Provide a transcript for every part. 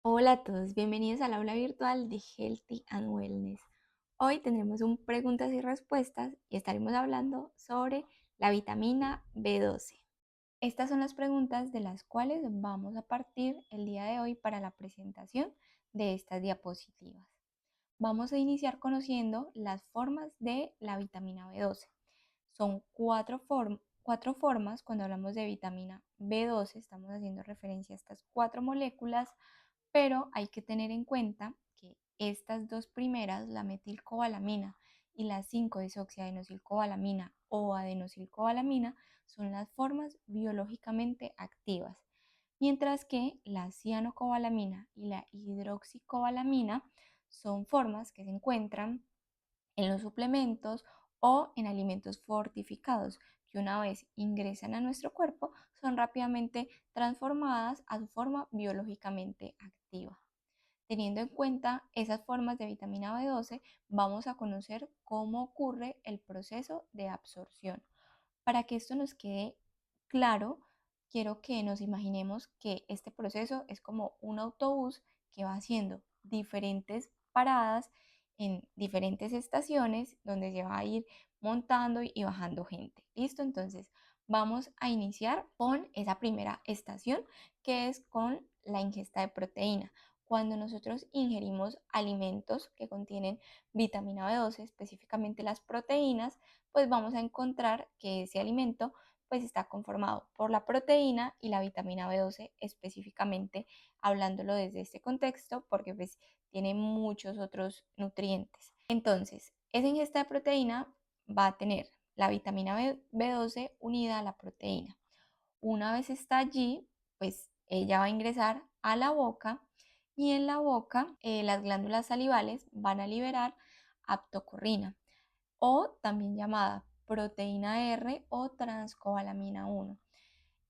Hola a todos, bienvenidos al aula virtual de Healthy and Wellness. Hoy tendremos un preguntas y respuestas y estaremos hablando sobre la vitamina B12. Estas son las preguntas de las cuales vamos a partir el día de hoy para la presentación de estas diapositivas. Vamos a iniciar conociendo las formas de la vitamina B12. Son cuatro formas. Cuando hablamos de vitamina B12 estamos haciendo referencia a estas cuatro moléculas, pero hay que tener en cuenta que estas dos primeras, la metilcobalamina y la 5-desoxiadenosilcobalamina o adenosilcobalamina, son las formas biológicamente activas, mientras que la cianocobalamina y la hidroxicobalamina son formas que se encuentran en los suplementos o en alimentos fortificados, que una vez ingresan a nuestro cuerpo son rápidamente transformadas a su forma biológicamente activa. Teniendo en cuenta esas formas de vitamina B12, vamos a conocer cómo ocurre el proceso de absorción. Para que esto nos quede claro, quiero que nos imaginemos que este proceso es como un autobús que va haciendo diferentes paradas en diferentes estaciones donde se va a ir montando y bajando gente. ¿Listo? Entonces vamos a iniciar con esa primera estación, que es con la ingesta de proteína. Cuando nosotros ingerimos alimentos que contienen vitamina B12, específicamente las proteínas, pues vamos a encontrar que ese alimento pues está conformado por la proteína y la vitamina B12, específicamente hablándolo desde este contexto, porque pues tiene muchos otros nutrientes. Entonces, esa ingesta de proteína va a tener la vitamina B12 unida a la proteína. Una vez está allí, pues ella va a ingresar a la boca y en la boca las glándulas salivales van a liberar aptocorrina, o también llamada proteína R o transcobalamina 1.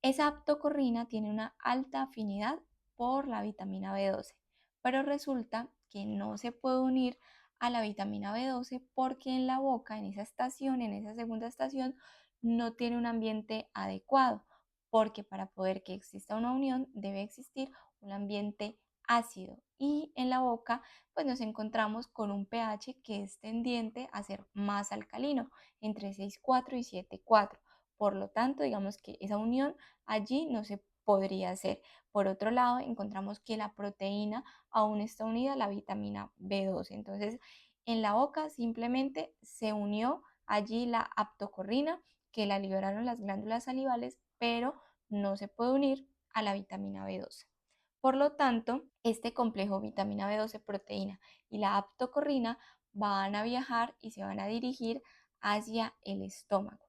Esa aptocorrina tiene una alta afinidad por la vitamina B12, pero resulta que no se puede unir a la vitamina B12 porque en la boca, en esa estación, en esa segunda estación, no tiene un ambiente adecuado, porque para poder que exista una unión debe existir un ambiente ácido, y en la boca pues nos encontramos con un pH que es tendiente a ser más alcalino, entre 6,4 y 7,4. Por lo tanto, digamos que esa unión allí no se podría hacer. Por otro lado, encontramos que la proteína aún está unida a la vitamina B12. Entonces, en la boca simplemente se unió allí la aptocorrina, que la liberaron las glándulas salivales, pero no se puede unir a la vitamina B12. Por lo tanto, este complejo vitamina B12, proteína y la aptocorrina van a viajar y se van a dirigir hacia el estómago.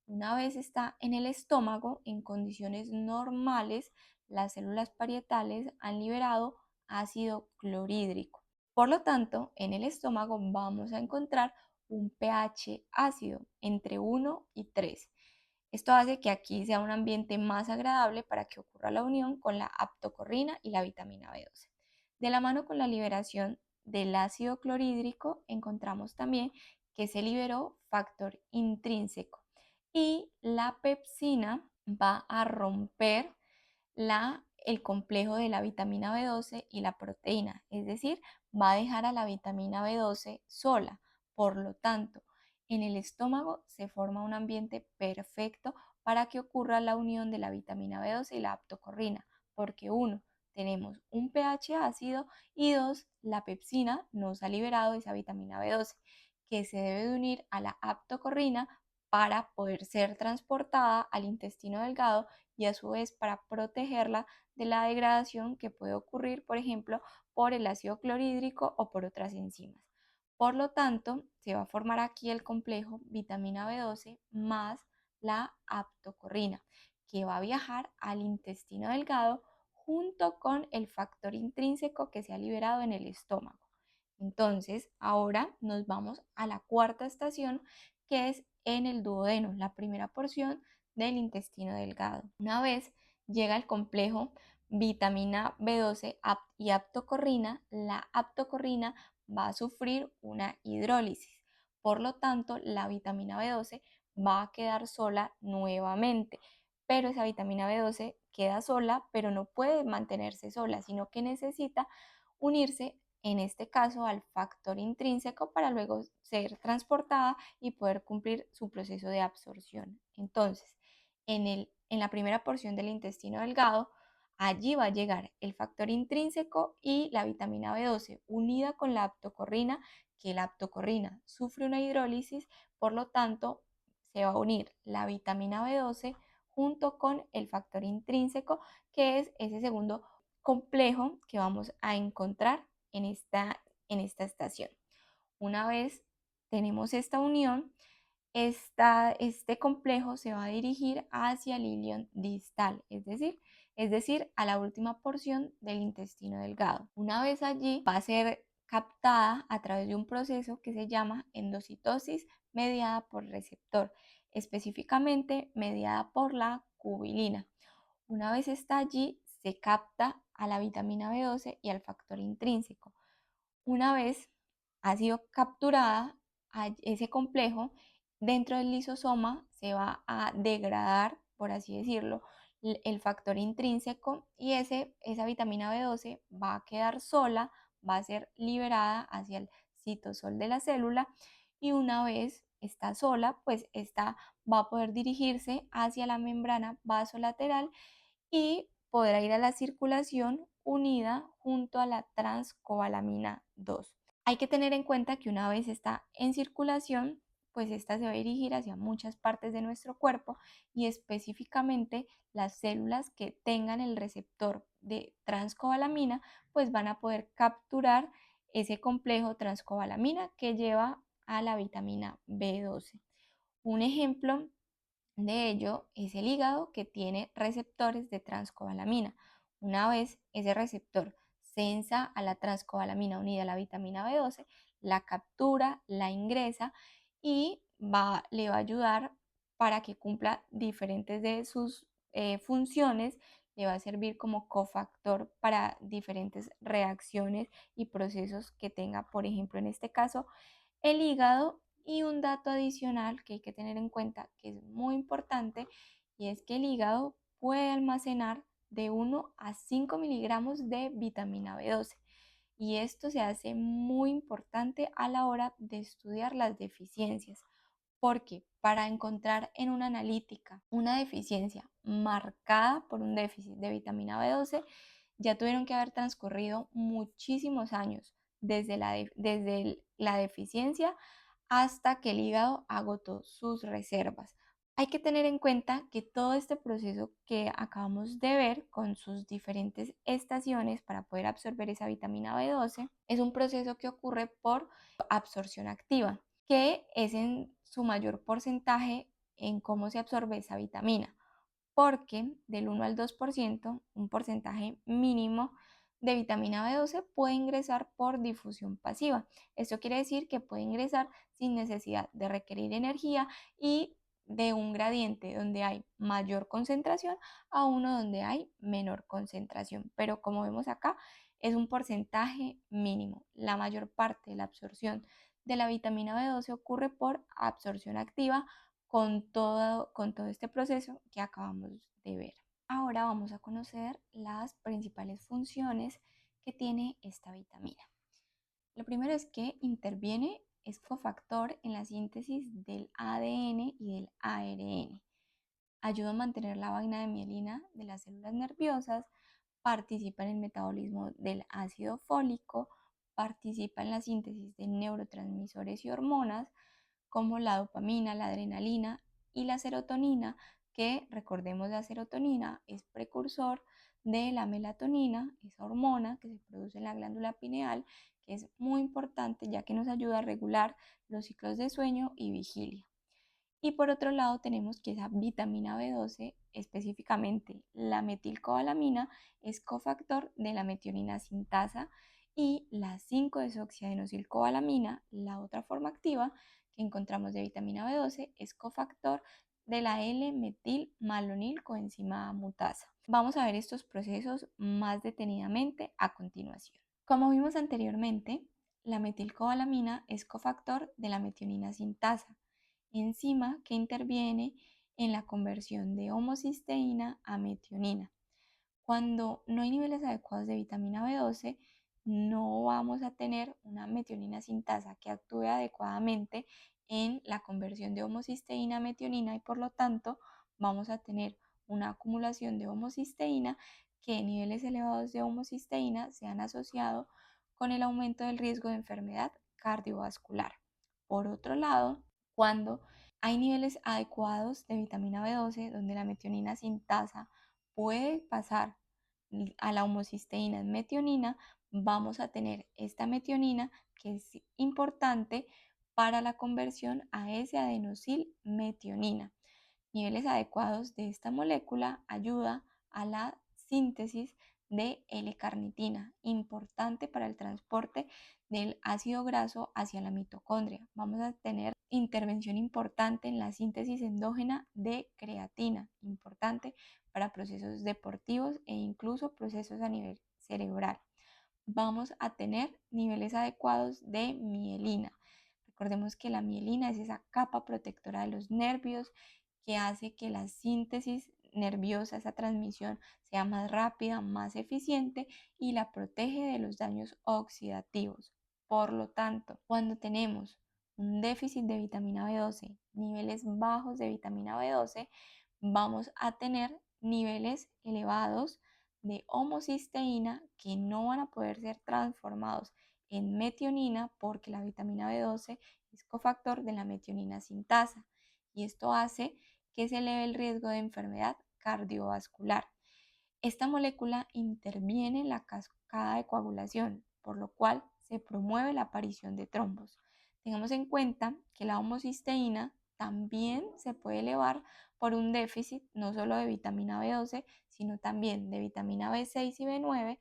Una vez está en el estómago, en condiciones normales, las células parietales han liberado ácido clorhídrico. Por lo tanto, en el estómago vamos a encontrar un pH ácido entre 1 y 3. Esto hace que aquí sea un ambiente más agradable para que ocurra la unión con la aptocorrina y la vitamina B12. De la mano con la liberación del ácido clorhídrico, encontramos también que se liberó factor intrínseco, y la pepsina va a romper el complejo de la vitamina B12 y la proteína, es decir, va a dejar a la vitamina B12 sola. Por lo tanto, en el estómago se forma un ambiente perfecto para que ocurra la unión de la vitamina B12 y la aptocorrina, porque uno, tenemos un pH ácido, y dos, la pepsina nos ha liberado esa vitamina B12 que se debe de unir a la aptocorrina para poder ser transportada al intestino delgado y a su vez para protegerla de la degradación que puede ocurrir, por ejemplo, por el ácido clorhídrico o por otras enzimas. Por lo tanto, se va a formar aquí el complejo vitamina B12 más la aptocorrina, que va a viajar al intestino delgado junto con el factor intrínseco que se ha liberado en el estómago. Entonces, ahora nos vamos a la cuarta estación, que es en el duodeno, la primera porción del intestino delgado. Una vez llega el complejo vitamina B12 y aptocorrina, la aptocorrina va a sufrir una hidrólisis. Por lo tanto, la vitamina B12 va a quedar sola nuevamente, pero esa vitamina B12 queda sola, pero no puede mantenerse sola, sino que necesita unirse, en este caso, al factor intrínseco para luego ser transportada y poder cumplir su proceso de absorción. Entonces, en la primera porción del intestino delgado, allí va a llegar el factor intrínseco y la vitamina B12 unida con la aptocorrina, que la aptocorrina sufre una hidrólisis, por lo tanto se va a unir la vitamina B12 junto con el factor intrínseco, que es ese segundo complejo que vamos a encontrar en esta estación. Una vez tenemos esta unión, este complejo se va a dirigir hacia el ilion distal, es decir, a la última porción del intestino delgado. Una vez allí, va a ser captada a través de un proceso que se llama endocitosis mediada por receptor, específicamente mediada por la cubilina. Una vez está allí, se capta a la vitamina B12 y al factor intrínseco. Una vez ha sido capturada ese complejo, dentro del lisosoma se va a degradar, por así decirlo, el factor intrínseco y esa vitamina B12 va a quedar sola, va a ser liberada hacia el citosol de la célula y una vez está sola, pues esta va a poder dirigirse hacia la membrana vasolateral y podrá ir a la circulación unida junto a la transcobalamina 2. Hay que tener en cuenta que una vez está en circulación, pues esta se va a dirigir hacia muchas partes de nuestro cuerpo y específicamente las células que tengan el receptor de transcobalamina, pues van a poder capturar ese complejo transcobalamina que lleva a la vitamina B12. Un ejemplo de ello es el hígado, que tiene receptores de transcobalamina. Una vez ese receptor sensa a la transcobalamina unida a la vitamina B12, la captura, la ingresa y le va a ayudar para que cumpla diferentes de sus funciones. Le va a servir como cofactor para diferentes reacciones y procesos que tenga, por ejemplo, en este caso, el hígado. Y un dato adicional que hay que tener en cuenta, que es muy importante, y es que el hígado puede almacenar de 1 a 5 miligramos de vitamina B12. Y esto se hace muy importante a la hora de estudiar las deficiencias, porque para encontrar en una analítica una deficiencia marcada por un déficit de vitamina B12, ya tuvieron que haber transcurrido muchísimos años desde la deficiencia hasta que el hígado agotó sus reservas. Hay que tener en cuenta que todo este proceso que acabamos de ver con sus diferentes estaciones para poder absorber esa vitamina B12 es un proceso que ocurre por absorción activa, que es en su mayor porcentaje en cómo se absorbe esa vitamina, porque del 1 al 2%, un porcentaje mínimo de vitamina B12 puede ingresar por difusión pasiva. Esto quiere decir que puede ingresar sin necesidad de requerir energía y de un gradiente donde hay mayor concentración a uno donde hay menor concentración. Pero como vemos acá, es un porcentaje mínimo. La mayor parte de la absorción de la vitamina B12 ocurre por absorción activa con todo este proceso que acabamos de ver. Ahora vamos a conocer las principales funciones que tiene esta vitamina. Lo primero es que interviene, es cofactor en la síntesis del ADN y del ARN. Ayuda a mantener la vaina de mielina de las células nerviosas, participa en el metabolismo del ácido fólico, participa en la síntesis de neurotransmisores y hormonas, como la dopamina, la adrenalina y la serotonina, que recordemos la serotonina es precursor de la melatonina, esa hormona que se produce en la glándula pineal, que es muy importante ya que nos ayuda a regular los ciclos de sueño y vigilia. Y por otro lado tenemos que esa vitamina B12, específicamente la metilcobalamina, es cofactor de la metionina sintasa y la 5-desoxiadenosilcobalamina, la otra forma activa que encontramos de vitamina B12, es cofactor de la L-metilmalonil coenzima mutasa. Vamos a ver estos procesos más detenidamente a continuación. Como vimos anteriormente, la metilcobalamina es cofactor de la metionina sintasa, enzima que interviene en la conversión de homocisteína a metionina. Cuando no hay niveles adecuados de vitamina B12, no vamos a tener una metionina sintasa que actúe adecuadamente en la conversión de homocisteína a metionina y por lo tanto vamos a tener una acumulación de homocisteína que niveles elevados de homocisteína se han asociado con el aumento del riesgo de enfermedad cardiovascular. Por otro lado, cuando hay niveles adecuados de vitamina B12 donde la metionina sintasa puede pasar a la homocisteína en metionina, vamos a tener esta metionina que es importante para la conversión a S-adenosilmetionina. Niveles adecuados de esta molécula ayuda a la síntesis de L-carnitina, importante para el transporte del ácido graso hacia la mitocondria. Vamos a tener intervención importante en la síntesis endógena de creatina, importante para procesos deportivos e incluso procesos a nivel cerebral. Vamos a tener niveles adecuados de mielina. Recordemos que la mielina es esa capa protectora de los nervios que hace que la síntesis nerviosa, esa transmisión, sea más rápida, más eficiente y la protege de los daños oxidativos. Por lo tanto, cuando tenemos un déficit de vitamina B12, niveles bajos de vitamina B12, vamos a tener niveles elevados de homocisteína que no van a poder ser transformados en metionina porque la vitamina B12 es cofactor de la metionina sintasa y esto hace que se eleve el riesgo de enfermedad cardiovascular. Esta molécula interviene en la cascada de coagulación, por lo cual se promueve la aparición de trombos. Tengamos en cuenta que la homocisteína también se puede elevar por un déficit no solo de vitamina B12, sino también de vitamina B6 y B9,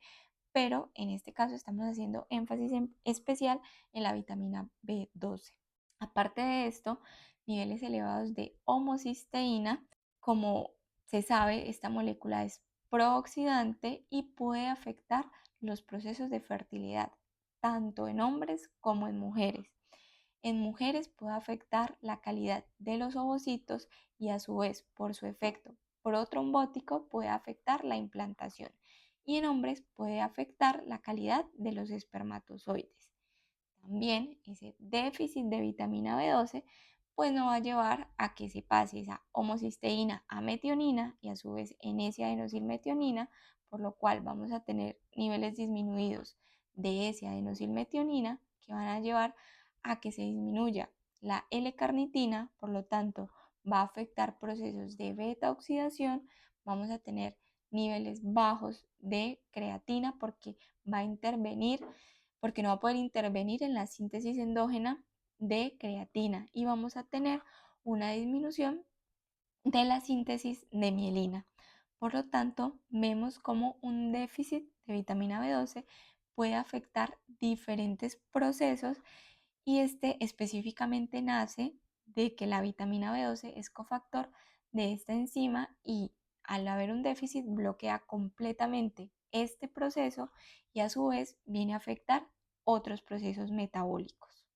pero en este caso estamos haciendo énfasis especial en la vitamina B12. Aparte de esto, niveles elevados de homocisteína, como se sabe, esta molécula es prooxidante y puede afectar los procesos de fertilidad, tanto en hombres como en mujeres. En mujeres puede afectar la calidad de los ovocitos y a su vez, por su efecto protrombótico, puede afectar la implantación. Y en hombres puede afectar la calidad de los espermatozoides. También ese déficit de vitamina B12 pues no va a llevar a que se pase esa homocisteína a metionina y a su vez en S-adenosilmetionina, por lo cual vamos a tener niveles disminuidos de S-adenosilmetionina que van a llevar a que se disminuya la L-carnitina, por lo tanto va a afectar procesos de beta oxidación, vamos a tener niveles bajos de creatina porque va a intervenir porque no va a poder intervenir en la síntesis endógena de creatina y vamos a tener una disminución de la síntesis de mielina. Por lo tanto, vemos como un déficit de vitamina B12 puede afectar diferentes procesos y este específicamente nace de que la vitamina B12 es cofactor de esta enzima y al haber un déficit bloquea completamente este proceso y a su vez viene a afectar otros procesos metabólicos.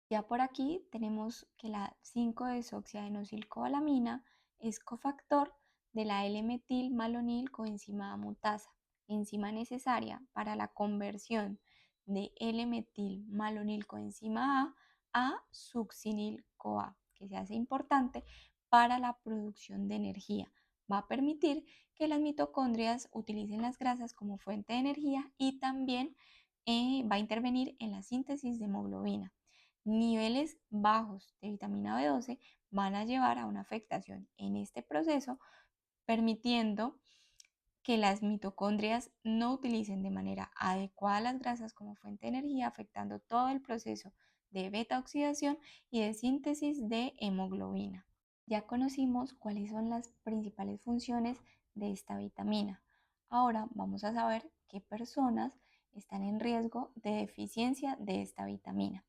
Ya por aquí tenemos que la 5-desoxiadenosilcobalamina es cofactor de la L-metilmalonil coenzima mutasa, enzima necesaria para la conversión de L-metilmalonil coenzima A succinil-CoA, que se hace importante para la producción de energía. Va a permitir que las mitocondrias utilicen las grasas como fuente de energía y también va a intervenir en la síntesis de hemoglobina. Niveles bajos de vitamina B12 van a llevar a una afectación en este proceso, permitiendo que las mitocondrias no utilicen de manera adecuada las grasas como fuente de energía, afectando todo el proceso de beta oxidación y de síntesis de hemoglobina. Ya conocimos cuáles son las principales funciones de esta vitamina. Ahora vamos a saber qué personas están en riesgo de deficiencia de esta vitamina.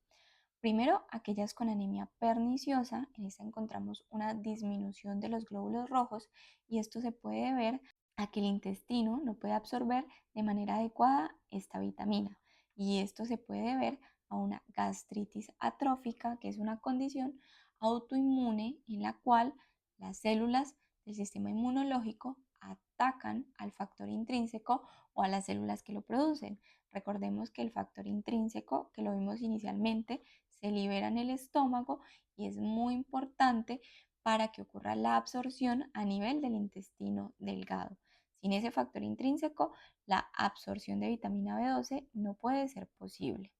Primero, aquellas con anemia perniciosa, en esta encontramos una disminución de los glóbulos rojos y esto se puede ver a que el intestino no puede absorber de manera adecuada esta vitamina y esto se puede ver a una gastritis atrófica, que es una condición autoinmune en la cual las células del sistema inmunológico atacan al factor intrínseco o a las células que lo producen. Recordemos que el factor intrínseco, que lo vimos inicialmente, se libera en el estómago y es muy importante para que ocurra la absorción a nivel del intestino delgado. Sin ese factor intrínseco, la absorción de vitamina B12 no puede ser posible.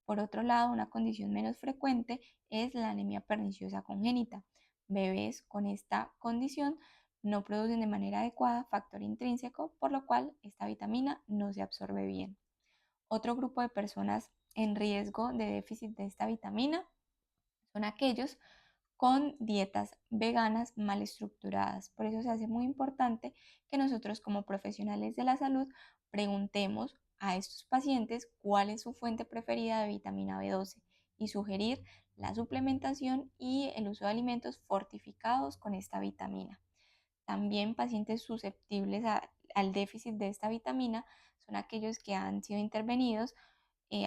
Por otro lado, una condición menos frecuente es la anemia perniciosa congénita. Bebés con esta condición no producen de manera adecuada factor intrínseco, por lo cual esta vitamina no se absorbe bien. Otro grupo de personas en riesgo de déficit de esta vitamina son aquellos con dietas veganas mal estructuradas. Por eso se hace muy importante que nosotros como profesionales de la salud preguntemos a estos pacientes cuál es su fuente preferida de vitamina B12 y sugerir la suplementación y el uso de alimentos fortificados con esta vitamina. También pacientes susceptibles al déficit de esta vitamina son aquellos que han sido intervenidos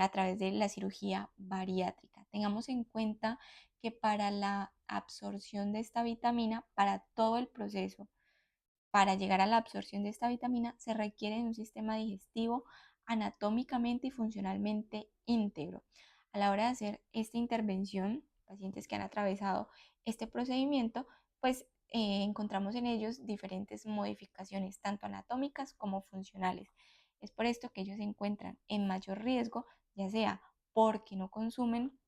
a través de la cirugía bariátrica. Tengamos en cuenta que para la absorción de esta vitamina, para todo el proceso, para llegar a la absorción de esta vitamina, se requiere de un sistema digestivo anatómicamente y funcionalmente íntegro. A la hora de hacer esta intervención, pacientes que han atravesado este procedimiento, pues encontramos en ellos diferentes modificaciones, tanto anatómicas como funcionales. Es por esto que ellos se encuentran en mayor riesgo, ya sea porque no consumen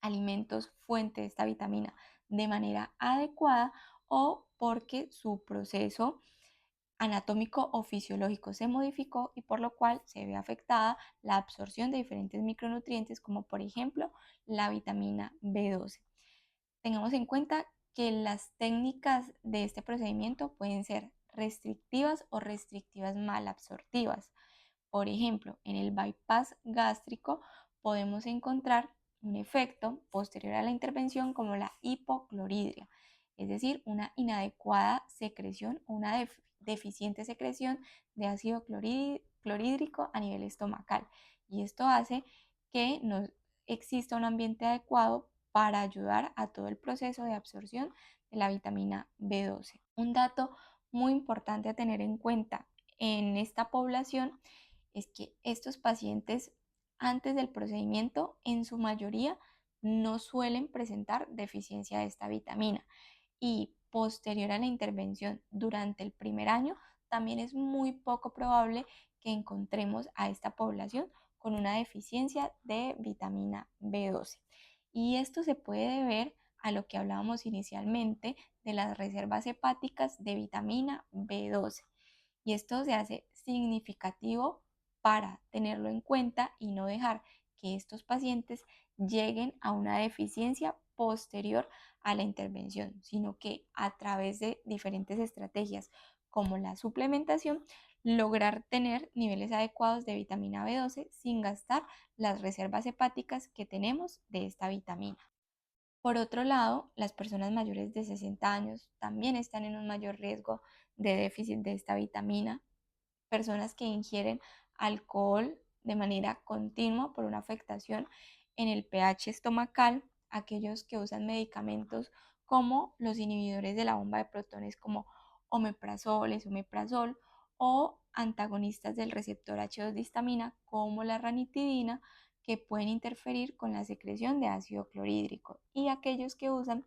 alimentos fuente de esta vitamina de manera adecuada o porque su proceso anatómico o fisiológico se modificó y por lo cual se ve afectada la absorción de diferentes micronutrientes como por ejemplo la vitamina B12. Tengamos en cuenta que las técnicas de este procedimiento pueden ser restrictivas o restrictivas mal absortivas. Por ejemplo, en el bypass gástrico podemos encontrar un efecto posterior a la intervención como la hipocloridria, es decir, una inadecuada secreción o una deficiente secreción de ácido clorhídrico a nivel estomacal. Y esto hace que no exista un ambiente adecuado para ayudar a todo el proceso de absorción de la vitamina B12. Un dato muy importante a tener en cuenta en esta población es que estos pacientes antes del procedimiento en su mayoría no suelen presentar deficiencia de esta vitamina y posterior a la intervención durante el primer año también es muy poco probable que encontremos a esta población con una deficiencia de vitamina B12. Y esto se puede deber a lo que hablábamos inicialmente de las reservas hepáticas de vitamina B12. Y esto se hace significativo para tenerlo en cuenta y no dejar que estos pacientes lleguen a una deficiencia posterior a la intervención, sino que a través de diferentes estrategias como la suplementación, lograr tener niveles adecuados de vitamina B12 sin gastar las reservas hepáticas que tenemos de esta vitamina. Por otro lado, las personas mayores de 60 años también están en un mayor riesgo de déficit de esta vitamina. Personas que ingieren alcohol de manera continua por una afectación en el pH estomacal, aquellos que usan medicamentos como los inhibidores de la bomba de protones como omeprazol, esomeprazol o antagonistas del receptor H2 de histamina como la ranitidina que pueden interferir con la secreción de ácido clorhídrico y aquellos que usan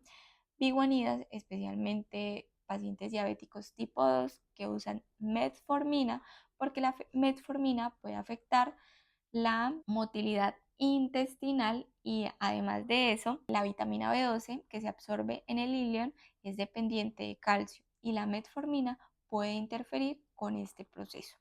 biguanidas, especialmente pacientes diabéticos tipo 2 que usan metformina porque la metformina puede afectar la motilidad intestinal y además de eso, la vitamina B12 que se absorbe en el ileón es dependiente de calcio y la metformina puede interferir con este proceso.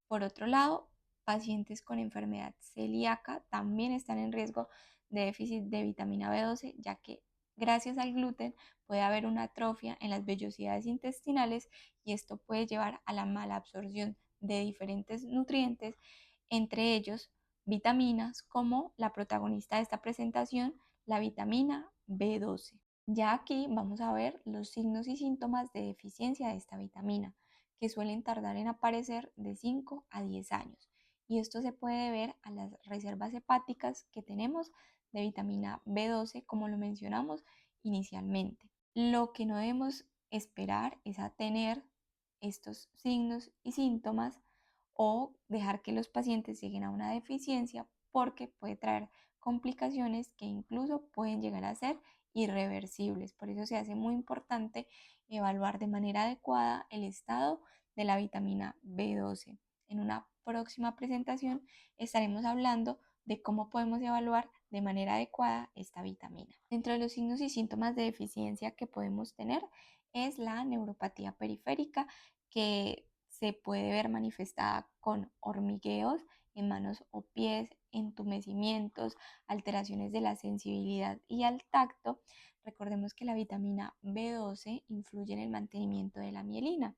Por otro lado, pacientes con enfermedad celíaca también están en riesgo de déficit de vitamina B12, ya que gracias al gluten puede haber una atrofia en las vellosidades intestinales y esto puede llevar a la mala absorción de diferentes nutrientes, entre ellos vitaminas como la protagonista de esta presentación, la vitamina B12. Ya aquí vamos a ver los signos y síntomas de deficiencia de esta vitamina que suelen tardar en aparecer de 5 a 10 años. Y esto se puede ver a las reservas hepáticas que tenemos de vitamina B12, como lo mencionamos inicialmente. Lo que no debemos esperar es a tener estos signos y síntomas o dejar que los pacientes lleguen a una deficiencia porque puede traer complicaciones que incluso pueden llegar a ser irreversibles. Por eso se hace muy importante evaluar de manera adecuada el estado de la vitamina B12. En una próxima presentación estaremos hablando de cómo podemos evaluar de manera adecuada esta vitamina. Dentro de los signos y síntomas de deficiencia que podemos tener es la neuropatía periférica, que se puede ver manifestada con hormigueos en manos o pies, entumecimientos, alteraciones de la sensibilidad y al tacto. Recordemos que la vitamina B12 influye en el mantenimiento de la mielina.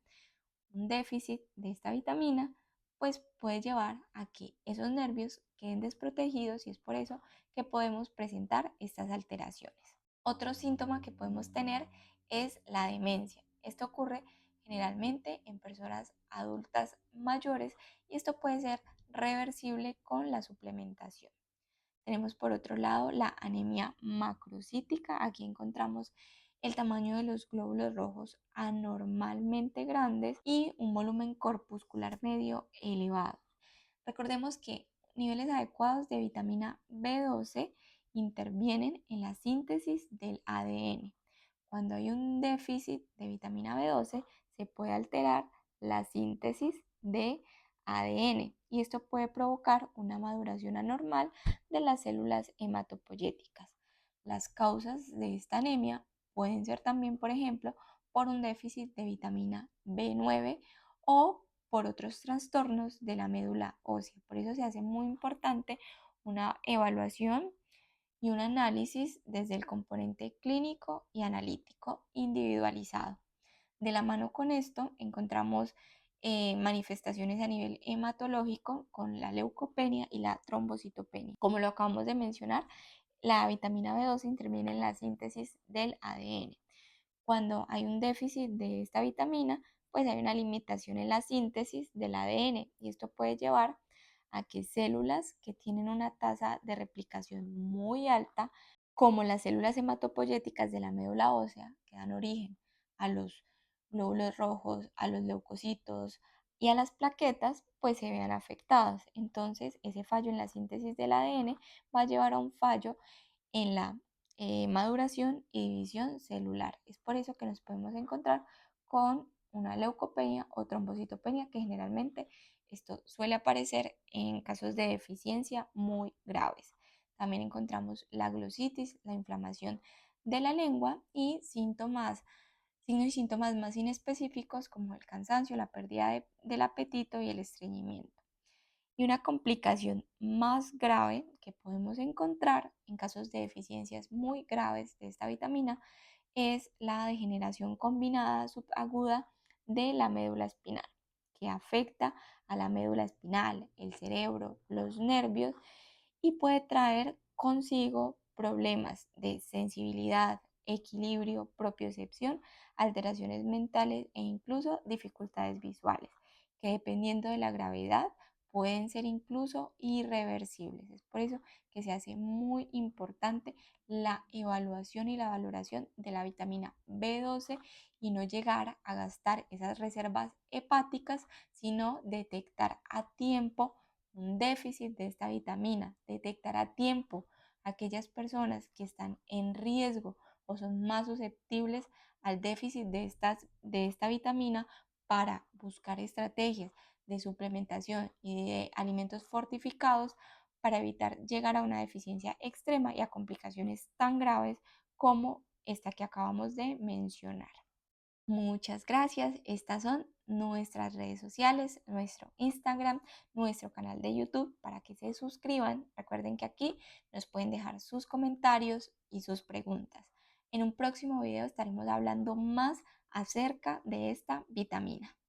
Un déficit de esta vitamina pues puede llevar a que esos nervios queden desprotegidos y es por eso que podemos presentar estas alteraciones. Otro síntoma que podemos tener es la demencia. Esto ocurre generalmente en personas adultas mayores y esto puede ser reversible con la suplementación. Tenemos por otro lado la anemia macrocítica. Aquí encontramos el tamaño de los glóbulos rojos anormalmente grandes y un volumen corpuscular medio elevado. Recordemos que niveles adecuados de vitamina B12 intervienen en la síntesis del ADN. Cuando hay un déficit de vitamina B12, se puede alterar la síntesis de ADN y esto puede provocar una maduración anormal de las células hematopoyéticas. Las causas de esta anemia pueden ser también, por ejemplo, por un déficit de vitamina B9 o por otros trastornos de la médula ósea. Por eso se hace muy importante una evaluación y un análisis desde el componente clínico y analítico individualizado. De la mano con esto encontramos manifestaciones a nivel hematológico con la leucopenia y la trombocitopenia. Como lo acabamos de mencionar, la vitamina B12 interviene en la síntesis del ADN. Cuando hay un déficit de esta vitamina, pues hay una limitación en la síntesis del ADN y esto puede llevar a que células que tienen una tasa de replicación muy alta, como las células hematopoyéticas de la médula ósea, que dan origen a los glóbulos rojos, a los leucocitos y a las plaquetas, pues se vean afectadas. Entonces, ese fallo en la síntesis del ADN va a llevar a un fallo en la maduración y división celular. Es por eso que nos podemos encontrar con una leucopenia o trombocitopenia, que generalmente esto suele aparecer en casos de deficiencia muy graves. También encontramos la glositis, la inflamación de la lengua y signos y síntomas más inespecíficos como el cansancio, la pérdida del apetito y el estreñimiento. Y una complicación más grave que podemos encontrar en casos de deficiencias muy graves de esta vitamina es la degeneración combinada subaguda de la médula espinal, que afecta a la médula espinal, el cerebro, los nervios y puede traer consigo problemas de sensibilidad, equilibrio, propiocepción, alteraciones mentales e incluso dificultades visuales, que dependiendo de la gravedad pueden ser incluso irreversibles. Es por eso que se hace muy importante la evaluación y la valoración de la vitamina B12 y no llegar a gastar esas reservas hepáticas, sino detectar a tiempo un déficit de esta vitamina, detectar a tiempo aquellas personas que están en riesgo o son más susceptibles al déficit de esta vitamina para buscar estrategias de suplementación y de alimentos fortificados para evitar llegar a una deficiencia extrema y a complicaciones tan graves como esta que acabamos de mencionar. Muchas gracias. Estas son nuestras redes sociales, nuestro Instagram, nuestro canal de YouTube para que se suscriban. Recuerden que aquí nos pueden dejar sus comentarios y sus preguntas. En un próximo video estaremos hablando más acerca de esta vitamina.